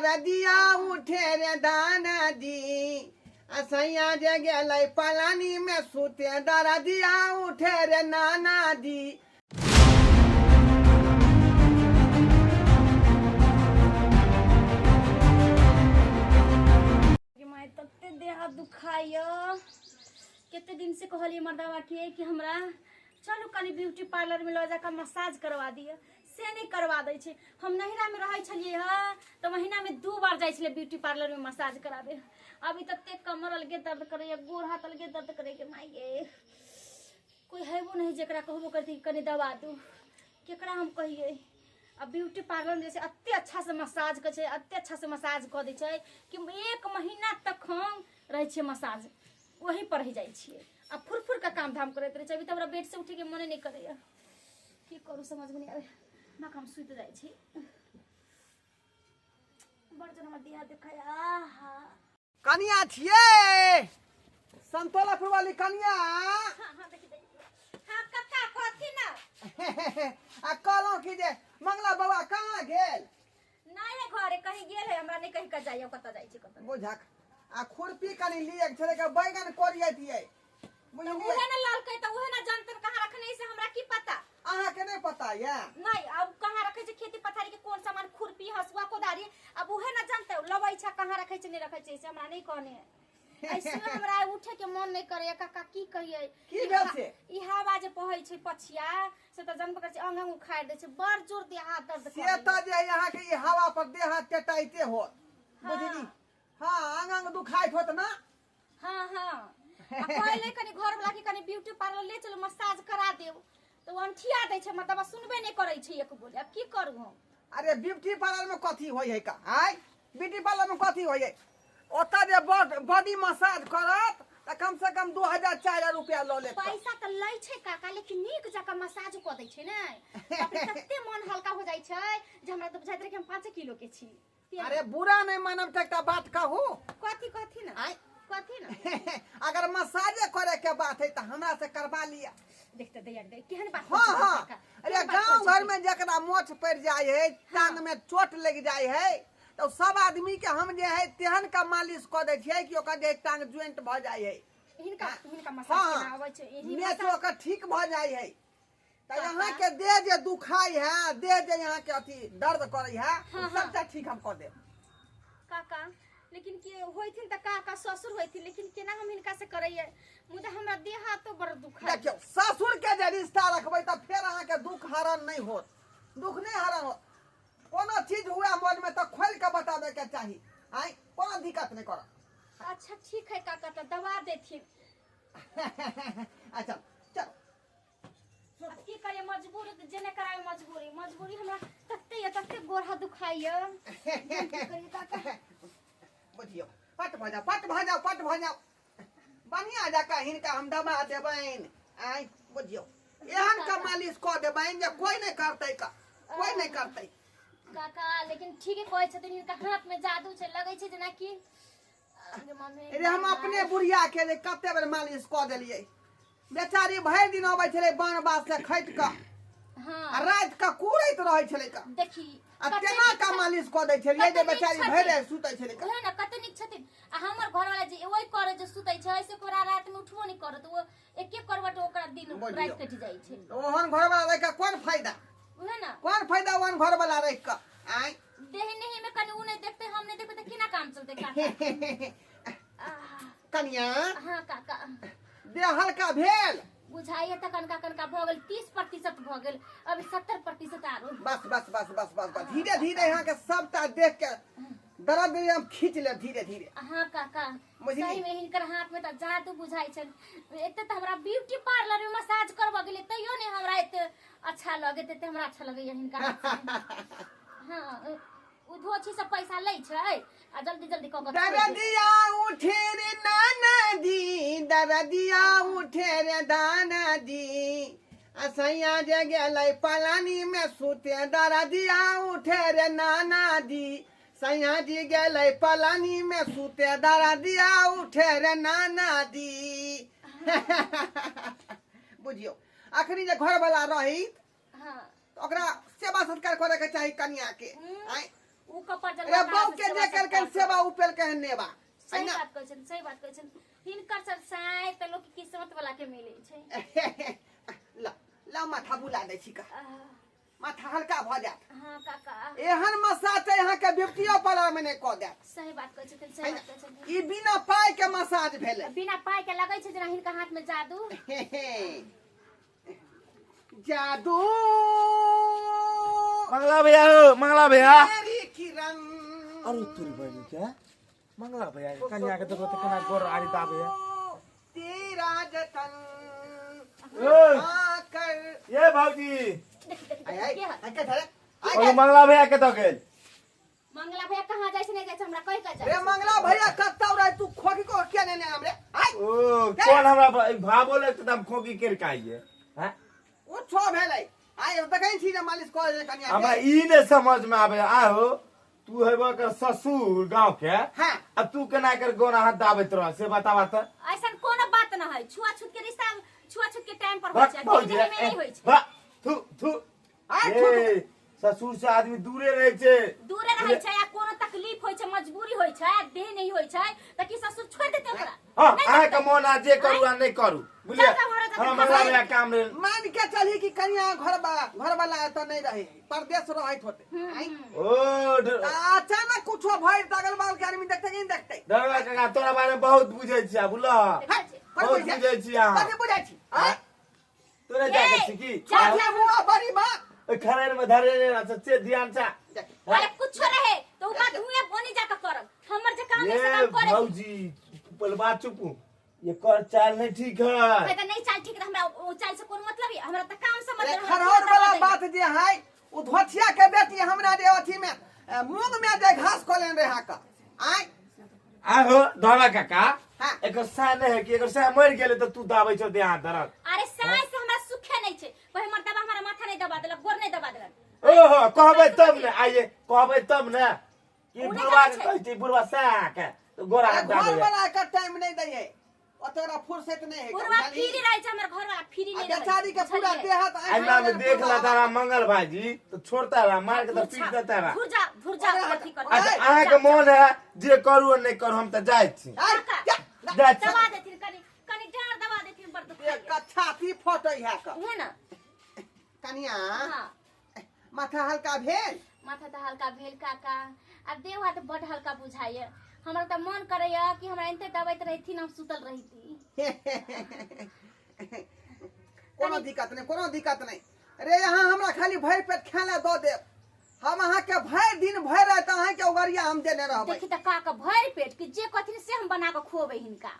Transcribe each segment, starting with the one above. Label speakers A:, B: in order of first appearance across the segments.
A: दरदिया उठे रे दाना दी असैया जे गेलै पलानी में सुते दरदिया उठे रे नाना दी।
B: देह दुखाय केते दिन से कहलिए मर्दावा के कि हमरा चलू कनी ब्यूटी पार्लर में ल जाकर मसाज करवा दिए से नहीं करवा दै छे। हम नहिरा में रहै छलिए ह तो महीना में 2 बार जाय छले ब्यूटी पार्लर में मसाज कराबे। अभी तक कमर अलगे दर्द करे गोड़ हाथ अलगे दर्द करे के माई गे कोई हेबो नहीं जेकरा कहबो करती कनी दवा दू केकरा हम कहिए। अब ब्यूटी पार्लर में जैसे अत्ते अच्छा से मसाज कर छे अत्ते अच्छा से मसाज कर दे छे कि 1 महीना तक हम रह छे मसाज वहीं पर रह जाय छिए। अब फुरफुर का काम धाम करते रहे अभी तो हमरा बेड से उठे के मन नहीं करे की करू समझ में नहीं आवे ना हम सुत जाय छी बर्तन में दिया दिखाया आहा
A: कनिया छिए संतोलापुर वाली कनिया।
B: हां देखि हां कक्का कथि ना
A: आ कहलो कि जे मंगला बाबा कहां गेल
B: नहीं है घरे कहीं गेल है हमरा नहीं कहीं का जाइयो कत जाय छी कत
A: बुझक आ खुरपी कनी लिए छले के बैगन कोरियतिए
B: तो उहे ना लाल कहे तो उहे ना जानतन कहां रखने से हमरा की पता
A: अहाँ के नहीं पता या
B: नहीं अब कहां रखे छे खेती पथारी के कोन सामान खुरपी हसुआ कोदारी अब उहे ना जानते लबै छा कहां रखे छे नहीं रखे छे से हमरा नहीं कहने ऐसे हमरा उठे के मन नहीं करे काका की कहिए
A: की भेल छे
B: ई हवा जे पहै छे पछिया से त जन्म करे छे अंग अंग उखाड़ दे छे बड़ जोर दे हाथ दर्द
A: से त जे यहाँ के ई हवा पर देह हाथ टेटाइते हो बुझली। हां अंग अंग दुखाइत होत ना।
B: हां हां आ पहले कनी घर वाला के कनी ब्यूटी पार्लर ले चलो मसाज करा देव तो अंठिया दे छे मतलब सुनबे नहीं करे छे एक बोले अब की करू हम।
A: अरे ब्यूटी पार्लर में कथी होय है का आय ब्यूटी पार्लर में कथी होय है ओता जे बॉडी मसाज करत त कम से कम 2000-4000 रुपया ल ले
B: पैसा त लै छे काका लेकिन नीक जका मसाज क दै छे नै तत्ते मन हल्का हो जाय छे जे हमरा त बुझाइत रहे कि हम 5 किलो के छी।
A: अरे बुरा नहीं मानब त एकटा बात कहू
B: कथी कथी ना
A: आय
B: कथी ना
A: अगर मसाजे करे के बात है त हमरा से करवा लिया
B: देखते दैया दे केहन बात
A: हां हां अरे गांव घर में जकरा मोच पड़ जाय है टांग में चोट लग जाय है तो सब आदमी के हम जे है तेहन का मालिश क दे छिए कि ओकर जे टांग ज्वाइंट भ जाय है
B: हिनका मसाज केना आवे छे एही
A: में ओकर ठीक भ जाय है त यहां के देह जे दुखाई है देह जे यहां के अथी दर्द करे है सबटा ठीक हम क देब
B: काका लेकिन के होइथिन त काका ससुर होइथिन लेकिन केना हम हिनका से करैये मुदा हमरा देह हाथ तो बड़ दुखा
A: देखियो ससुर के जे रिश्ता रखबै त फेर अहां के दुख हरण नहीं होत दुख नहीं हरण होत कोनो चीज हुआ मन में तो खोल के बतावे के चाहिए आय कोनो दिक्कत नहीं कर।
B: अच्छा ठीक है काका तो दवा देथिन
A: अच्छा चलो
B: अब की करे मजबूरी जेने करावे मजबूरी हमरा तत्ते गोरहा दुखाइए
A: बुझियो पट भजाओ बढ़िया जका हिनका हम दबा देबैन आय बुझियो एहन का मालिश क देबैन जे कोई नहीं करतै कोई नहीं करतै
B: काका लेकिन ठीक है कहै छथिन हिनका हाथ में जादू छे लगै छे जेना कि
A: अरे हम अपने बुढ़िया के जे कते बेर मालिश क देलिए बेचारी भर दिन आबै छले बान बास से खैट क हां रात का कूड़ैत रहै छले का
B: देखी
A: अतेना का मालिश क दै छलिए जे बेचारी भर सुतै छले का
B: ना कते निक छथिन आ हमर घर वाला जे ओइ करे जे सुतै छै ऐसे कोरा रात में उठबो नहीं करत वो एके करवट ओकरा दिन रात कटि जाय छै
A: ओहन घर वाला रह का कोन फायदा
B: उहे ना
A: कौन फायदा वन घर वाला रह का आय
B: देह नहीं में कनी उ नहीं देखते हम नहीं देखते केना काम चलते काका
A: कन्या
B: हां काका
A: देह हल्का भेल
B: बुझाइए त कनका भ गेल 30% भ गेल अभी 70% आरो
A: बस धीरे धीरे यहाँ के सबटा देख के दर्द हम खींच ले धीरे धीरे।
B: हां काका सही में हिनकर हाथ में त जादू बुझाई छ एते त हमरा ब्यूटी पार्लर में मसाज करब गेले तइयो ने हमरा एते अच्छा लगे ते हमरा अच्छा लगे हिनका हां उधो छी सब पैसा लै छै आ जल्दी क के
A: दरदिया उठे रे नाना दी दरदिया उठे रे दाना दी असैया जे गेलै पलानी में सुते दरदिया उठे रे नाना दी सैया जी गेलै पलानी में सुते दरदिया उठे रे नाना दी बुझियो अखनी जे घर वाला रही
B: हां
A: ओकरा सेवा सत्कार करे के चाहिए कन्या के आय
B: ऊ कपर जल
A: अरे बहू के जे करके सेवा उपेल कहने बा
B: सही बात कहै छन सही बात कहै छन हिनकर सर साय त लोग की किस्मत वाला के मिले छै
A: ला ला माथा बुला दै छी का माथा हल्का भ जात
B: हां काका
A: एहन मसाज यहाँ के ब्यूटियो पार्लर में नहीं कह दे
B: सही बात कहै छन सही बात कहै छन
A: ई बिना पाई के मसाज भेले
B: बिना पाई के लगै छै जेना हिनका हाथ में जादू
A: जादू
C: मंगला भैया हो मंगला भैया
A: मेरी किरण
C: अरे तोरी बहनी क्या मंगला भैया कन्या के तो कना गोर आरी दा भैया
A: तेरा जतन
C: ओए
A: कर
C: ये भौजी
A: आय आय के धरे
C: ओ मंगला भैया के तो गेल
B: मंगला भैया कहां जाय छै नहीं जाय छै हमरा कहि के
A: रे
B: जाय
A: मंगला भैया कत्ता रे तू खोकी को क्या ने हमरे आय
C: ओ कौन हमरा भाबो ले एकदम खोकी केर काइए हैं
A: ओ छो भेलै आय देखै छी जे मालिश कर दे कन्या
C: हमरा ई ने समझ में आवे आहो तू हेबो के ससुर गांव के
A: हां
C: अब तू केना कर गोना हाथ दाबैत रह से बतावा त
B: ऐसन कोनो बात न है छुआ छूत के रिश्ता छुआ छूत के टाइम पर होय छै
C: भौजी
B: दिन में नहीं होय छै
C: बा थू थू
A: आय
C: ए ससुर से आदमी दूरे रहे छै
B: दूरे रहै छै या कोनो तकलीफ होय छै मजबूरी होय छै देह नहीं होय छै त की ससुर छोड़ देते ओकरा
C: हां आहा के मोन आ जे करू आ नहीं करू बुझलिए
B: चल, चल, चल,
C: हम मंगला भैया काम रे
A: मान के चली कि कन्या घर वाला तो नहीं रहे परदेश रहत होते आय
C: ओ
A: अचानक कुछो भइल तगल बाल के आदमी देखते कि नहीं देखते
C: दरवा काका तोरा बारे में बहुत बुझै छियै बुझला बहुत बुझै छियै अहाँ
A: कते बुझाई छी आय
C: तोरे जाके छी की
A: चाहे हुआ बड़ी बात
C: ओइ खरार में धरे ने सच्चे ध्यान से
B: अरे कुछ रहे तो उ बात हुए बनी जाके करब हमर जे काम है से
C: ये
B: काम करे
C: भौजी पल बात चुप ये कर चाल नहीं ठीक है
B: मैं त नहीं चाल ठीक है हमरा ओ चाल से कोनो मतलब है हमरा त काम से
A: अरे
B: मतलब
A: खरौर वाला बात जे है उ धोथिया के बेटी हमरा जे अथी में मूंग में जे घास खोलेन रहे का आय
C: आहो धरा काका
A: हां
C: एकर सा नहीं है कि एकर सा मर गेले तो तू दाबै छ देह दरद
B: अरे साय से हमरा सुखे नहीं छै वही मर्दबा हमरा माथा नहीं दबा देलक गोर नहीं दबा देलक
C: ओहो कहबै तब ने आइए कहबै तब ने कि
B: उ नहीं
C: बुढ़वा
B: कहै छै।
C: कहै छै बुढ़वा सा के तो गोरा
A: अरे
C: हाथ दाबै
A: घर वाला का टाइम नहीं दे ओतरा फुर्सत नहीं है
B: पूरा फ्री रहे छै हमर घर वाला फ्री नहीं रहे
A: बेचारी के पूरा देहात
C: अन्ना में देख ला तारा मंगल भाजी तो छोड़ता रहा मार के तो पीट देता रहा
B: भुरजा अथी कर
C: अच्छा अहाँ के मन है जे करू और नहीं करू हम तो जाय छी जाय छी
B: दबा देथिन कनी डार दबा देथिन पर तो
A: एक छाती फटै है का
B: है ना
A: कनिया
B: हां
A: माथा हल्का भेल
B: माथा त हल्का भेल काका अब देह हाथ बड हल्का बुझाइए हमरा त मन करैया कि हमरा एते दबाइत रहिथिन हम सुतल रहिती
A: कोनो दिक्कत नहीं अरे यहाँ हमरा खाली भर पेट खाना दो दे हम अहाँ के भर दिन भर रात अहाँ के उगरिया हम देने रहबै
B: देखी त काका भर पेट कि जे कथिन से हम बना के खुआबै हिनका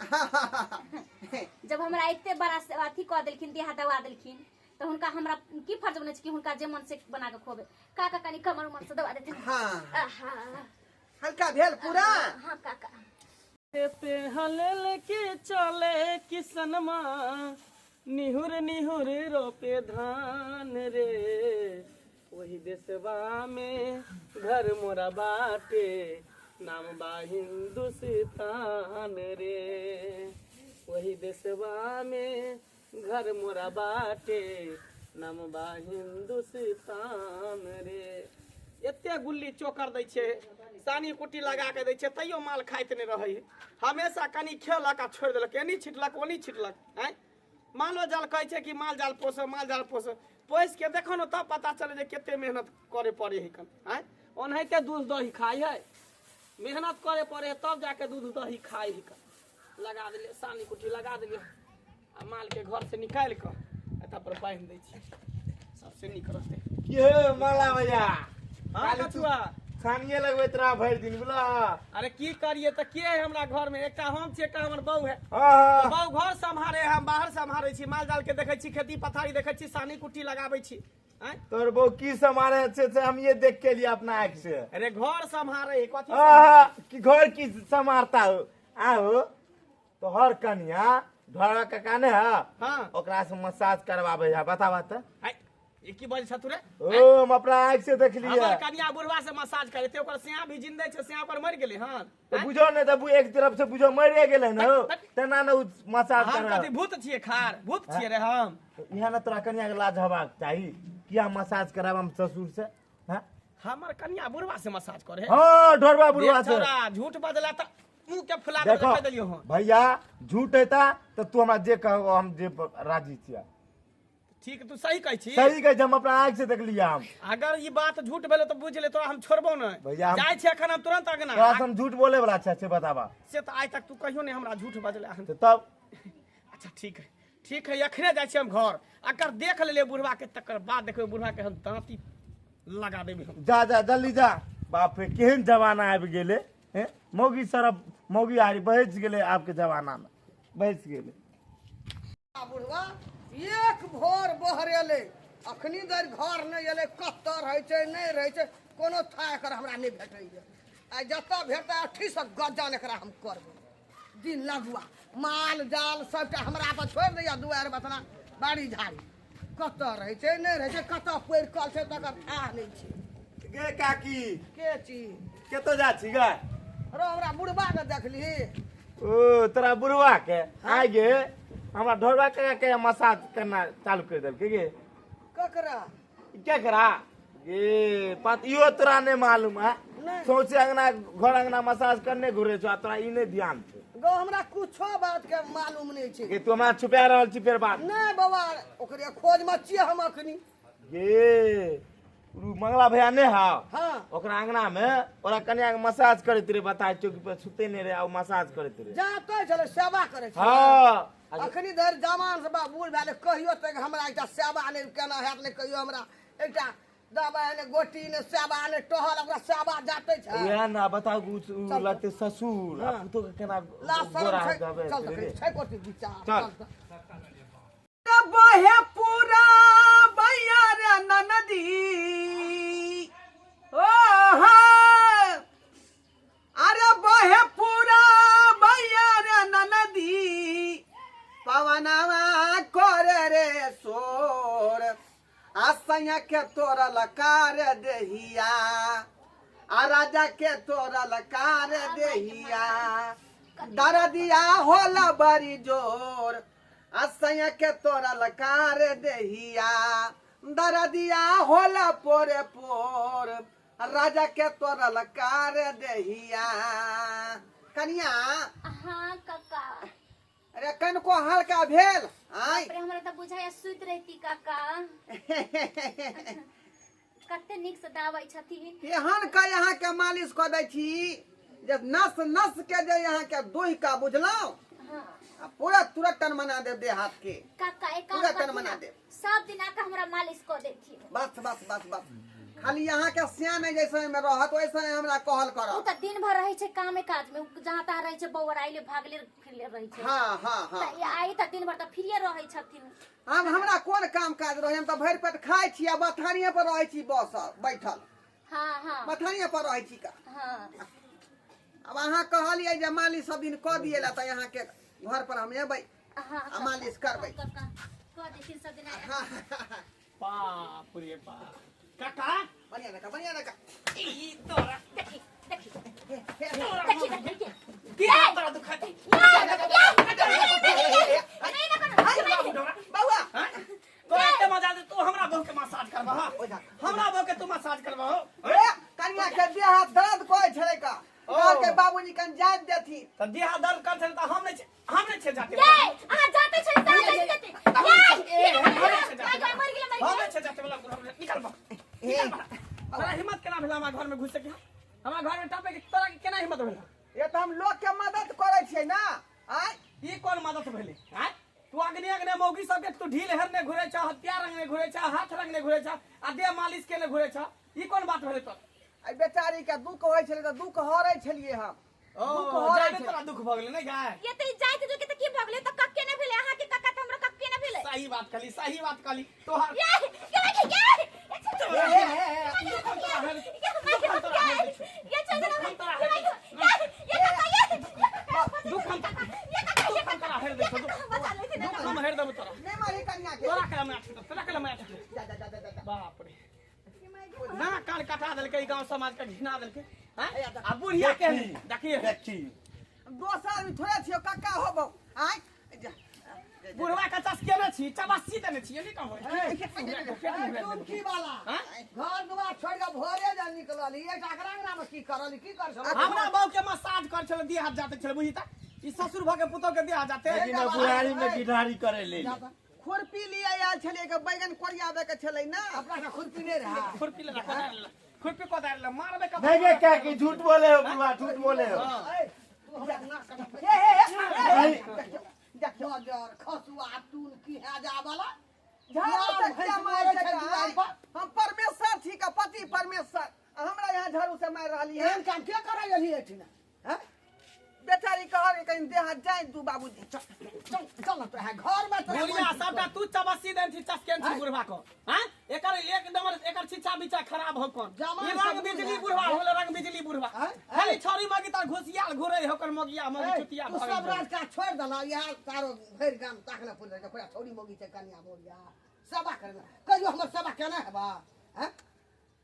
B: जब हमरा एते बड़ा अथी क देलखिन देह दबा देलखिन तो हुनका हमरा की फर्ज बनै छै कि हुनका जे मन से बना के खुआबै काका कनी कमर मन से दबा देथिन
A: हाँ
B: आहा
A: हल्का भेल पूरा
B: हां काका
D: पे हलल के चले किसनमा निहुर निहुर रोपे धान रे वही देशवा में घर मोरा बाटे नाम बा हिंदुस्तान रे वही देशवा में घर मोरा बाटे नाम बा हिंदुस्तान रे एते गुल्ली चोकर दै छै सानी कुटी लगा के दै छै तैयो माल खाइत नहीं रहे हमेशा कनी खेलक आ छोड़ देलक एनी छिटलक ओनी छिटलक आय मालो जाल कहै छै कि माल जाल पोस पोस के देखो न तब पता चले जे केते मेहनत करे पड़े है कन आय ओनहिते दूध दही खाई है मेहनत करे पड़े है तब जाके दूध दही खाई है कन लगा देले सानी कुटी लगा देले आ माल के घर से निकाल के एता पर बांध दै छी सबसे नीक रहते
C: की हे मंगला भैया
D: हां कछुआ
C: खानिए लगबैत रहा भरि दिन बुला
D: अरे की करिए त के है हमरा घर में एकटा हम छी एकटा हमर बहू है
C: हां
D: बहू घर संभारे हम बाहर संभारे छी माल जाल के देखै छी खेती पथारी देखै छी सानी कुटी लगाबै छी हैं
C: तोर बहू की समारे से हम ये देख के लिए अपना आंख से
D: अरे घर संभारे है कथी
C: आहा कि घर की समारता हो आओ तो हर कन्या धरा काका ने है
D: हां
C: ओकरा से मसाज करवाबे है बतावा त
D: ये की बोल छथु रे
C: ओ हम अपना आंख से देख लिए
D: हमर कन्या बुढ़वा से मसाज करते ओकर सिया भी जिंदे छै सिया पर मर गेलै हन
C: तो बुझो ने तब एक तरफ से बुझो मरे गेले न तना न मसाज
D: हम
C: कर
D: कथी भूत छिए खार भूत छिए रे हम
C: यहाँ न तोरा कन्या के लाज हबाक चाही किया मसाज कराब हम ससुर से हां
D: हमर कन्या बुढ़वा से मसाज करे
C: हाँ ढोरबा बुढ़वा से
D: झूठ बजला त मुंह के फुला
C: देखो
D: के देलियो हँ
C: भैया झूठ हेता तो तू हमरा जे कहो हम जे राजी छिया
D: ठीक तू सही कहै छी
C: सही कहे हम अपना आँख से देख लिया हम
D: अगर ये बात झूठ भेलो तो बुझ ले तोरा हम छोड़बो न
C: भैया हम-
D: जाय छी अखन हम तुरंत अगना
C: तोरा से हम झूठ बोले वाला छै बताबा
D: से तो आज तक तू कहियो नहीं हमरा झूठ बजले हन
C: तो तब
D: अच्छा ठीक है अखने जाय छी हम घर अगर देख लेले बुढ़वा के तकर बाद देखबे बुढ़वा के हम दांती लगा देबे हम
C: जा जा जल्दी जा बाप रे केहन जमाना आबि गेले हैं मौगी सरब मौगी आरी बहस गेले आपके जमाना में बहस गेले
A: बुढ़वा एक भोर बहरेले अखनी देर घर नहीं एले कत्तर रहै छै नहीं रहै छै कोनो था एकर हमरा नहीं भेटैया आ जतऽ भेटै अठी से गजन एकरा हम करबै दिन लगुआ माल जाल सबटा हमरा पर छोड़ि दैया दुआर बतना बाड़ी झाड़ी कतऽ रहै छै नहीं रहै छै कतऽ पैर कल छै तकर था नहीं छै
C: गे काकी
A: के चीज
C: केतो जा छी गे
A: रो हमरा बुढ़बा के देखली
C: ओ तोरा बुढ़वा के आ गे हमरा ढोरबा के मसाज करना चालू कर देलकै गे
A: ककरा
C: क्या करा ये बात यो तोरा नहीं मालूम है
A: नहीं।
C: सोचे अंगना घर अंगना मसाज करने घुरे छो तोरा ई नहीं ध्यान छो
A: गो हमरा कुछो बात के मालूम नहीं छै
C: कि तू हमरा छुपा रहल छी फेर बात
A: नहीं बाबा ओकरे खोज में छियै हम अखनी
C: गे मंगला भैया ने हा
A: हाँ
C: ओकरा अंगना में ओरा कन्या के मसाज करैत रे बताय चौकी पे सुते नहीं रे आ मसाज करैत रे
A: जाते छले सेवा करे छै
C: हां
A: अखनी धरि जवान से बा बूढ़ भेले कहियो तक हमरा एकटा सेवा नहीं केना हैत नहीं कहियो हमरा एकटा दबाई ने गोटी ने सेवा ने टहल ओकरा सेवा जाते छै
C: या ना बताओ उ लते ससुर आ तो केना
A: ला
C: गोरा
A: शरम छै
C: गबे
A: चल
C: रे
A: तक छै कोटी विचार
C: चल।
A: बहे पूरा भैया रे ननदी ओ हा अरे बहे पूरा भैया रे ननदी पवनवा करे रे सोर आसैया के तोरल कार देहिया आ राजा के तोरल कार देहिया दरदिया होला बड़ी जोर आसैया के तोरल कार देहिया दरदिया होला पोरे पोर राजा के तोरल कार देहिया कनिया
B: हाँ काका
A: अरे कन को हल्का भेल आई
B: बाप रे, हमरा त बुझाय सुत रहती काका कते नीक से दाबै छथिन
A: एहन का यहाँ के मालिश कर दै छी जे नस नस के जे यहाँ के दोहि का बुझलौ
B: हाँ
A: पूरा तुरंत टन मना दे देह हाथ के
B: काका एक काम
A: पूरा
B: करती
A: तन बना
B: ना,
A: दे।
B: सब दिन आके हमरा मालिश कर देती
A: बस बस बस बस खाली यहाँ के सियान है जैसे में रहत वैसे हमरा कहल
B: उ
A: कर
B: त दिन भर रहै छै कामे काज में जहाँ तहाँ रहै छै बौराइले भागले फिरले रहै छै
A: हाँ हाँ हाँ
B: त आई त दिन भर त फिरिये रहै छथिन
A: हमरा कोन काम काज रहे हम तो भरि पेट खाइ छी आ बथानिए पर रहै छी बस बैठल
B: हाँ हाँ
A: बथानिए पर रहै छी का
B: हाँ
A: अब अहाँ कहलिए जे मालिश सब दिन कऽ दिए ला त यहाँ के घर पर हम एबै
B: हाँ
A: आ मालिश करबै
B: काका कह देथिन सब दिन आके।
A: हाँ हाँ, हाँ।
D: बाप रे बाप काका
A: बढ़िया नका
D: ई तोरा
B: देखी देखी
A: बढ़िया
B: देखी देखी
D: की हाथ तोरा दुखाती
A: बउआ
D: तो एते मजा दे तू हमरा बहू के मसाज करबा हमरा बहू के तू मसाज करबा
A: ए कन्या के देह हाथ दर्द कोइ छले का घर के बाबूजी कन जान देथी
D: त देह दर्द कर छन त हम नहीं छे जाते
B: ये आ जाते छै त जाते ये मर गेल
D: हम नहीं छे जाते वाला निकल बा तोरा हिम्मत केना भेला हमरा घर में घुसे के हमरा घर में टपे के तोरा के केना हिम्मत भेला
A: ये तो हम लोग के मदद करे छियै ना आय
D: ई कोन मदद भेले हैं तू अग्नि अग्नि मौगी सब के तू ढील हेरने घुरे छ हथियार रंगने घुरे छ हाथ रंगने घुरे छ आ देह मालिश केने घुरे छ ई कोन बात भेले तो
A: आई बेचारी के दुख होय छले त दुख हरै छलिए हम दुख
D: ओ
A: हरै
D: जाने
A: छलै।
D: तोरा दुख भ गेले नहीं गाय
B: ये त जाइत जो के त की भगले त कक्के ने भेले अहाँ के कक्का त हमरा कक्के ने भेले
D: सही बात कली तोहार
B: ये
D: दुख हम तोरा हेर दे दुख हम हेर देब तोरा
A: नहीं मारी कन्या के
D: तोरा कला मैं
A: जा जा जा जा जा
D: बाप रे ना कान कटा देलकै गांव समाज के घिना देलकै हैं आ बुढ़िया के देखिए
C: देखी
A: दोसर आदमी थोड़े छियो कक्का होबो आय जा
D: बुढ़वा का चस केने छी चबासी देने छी नहीं कहबै
A: तुम की वाला
D: हाँ?
A: घर दुआर छोड़ के भोरे जानी रहली ए टाकरा में की करली की कर छल
D: हमरा बाऊ के मसाज कर छल देह हाथ जाते छल बुझी त ई ससुर भ के पुतो के देह हाथ जाते
C: लेकिन अब बुढ़ारी में गिटारी करे ले
A: खुरपी लिए आयल छले के बैगन कोरियावे के छले ना अपना का खुरपी नहीं रहा
D: खुरपी ले रखा खुरपी को दार ले मारबे का
C: नहीं गे क्या की झूठ बोले हो बुढ़वा झूठ बोले हो
A: देखो जर खसुआ तून की है जा वाला झाड़ू से क्या मारे छै हम परमेश्वर छी का पति परमेश्वर हमरा यहाँ झाड़ू से मार रहली है हम काम क्या करे रहली एठिना हैं बेचारी कहल कहीं देह जाए तू बाबूजी चल चल तो है घर में तो
D: बोलिया सबटा तू चबसी देन छी चस्केन छी बुढ़वा को हैं एकर एकदम एकर छिछा बिचा खराब हो कोन ई रंग बिजली बुढ़वा होल रंग बिजली बुढ़वा खाली छोरी मगी त घुसियाल घुरे होकर मगिया मगी चुतिया
A: तू सब रात का छोड़ दला यार तारो भर गाम ताकला पुल के कोई छोरी मगी से कन्या बोलिया सेवा करना कहियो हमर सेवा केना हेबा हैं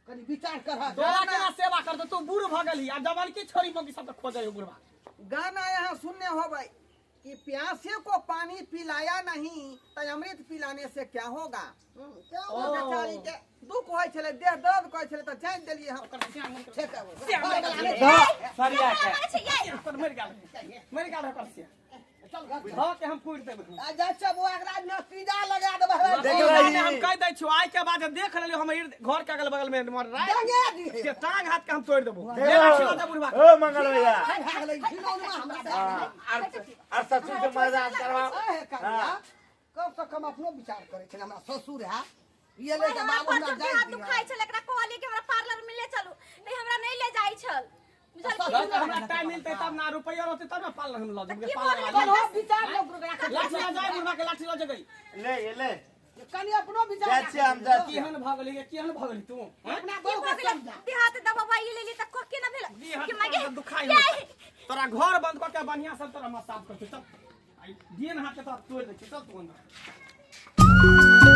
A: कनी विचार कर
D: तोरा केना सेवा कर तू बूढ़ भ गेली आ जवान की छोरी मगी सब खोजे हो बुढ़वा
A: गाना यहाँ सुनने हो भाई कि प्यासे को पानी पिलाया नहीं तो अमृत पिलाने से क्या होगा क्या होगा बेचारी के दुख होय छले देह दर्द कोय छले तो जान देलिए हम ठीक है
C: सरिया के
D: मर गेल कर से चल घर के हम पूछ देब
A: जा सब एकरा न पिजा लगा देबे
C: देख रही
D: हम कह दै छु आइ के बाद देख लेलियो हम घर के अगल बगल में मर रहा है के टांग हाथ के हम तोड़ देबो
C: ओ मंगल भैया
A: भाग ले खिलौना हमरा
C: और ससुर से मजाक करवा
A: कब तक हम अपनो विचार करे छै हमरा ससुर है ये ले के बाबू हमरा जाय
B: तू खाइ छल एकरा कहली कि हमरा पार्लर में ले चलू नहीं हमरा नहीं ले जाई छल
D: हमरा टाइम मिलते तब ना रुपया रहते तब ना पार्लर हम ल जेबे पार्लर
A: कौन विचार लोग राख
D: लाठी ले जाय बुढ़वा के लाठी ल जगई
C: ले
A: कनी अपनो विचार
C: जाचे हम जाचे
D: केहन भगली केहन भगली तू
A: अपना बहु के समझा
B: देहात दबाई ले ली त को के ना भेल कि मागे
D: दुखाई तोरा घर बंद क के बढ़िया सब तोरा मसाज करते चल दिन हाथ के तो तोड़ दे चल तू अंदर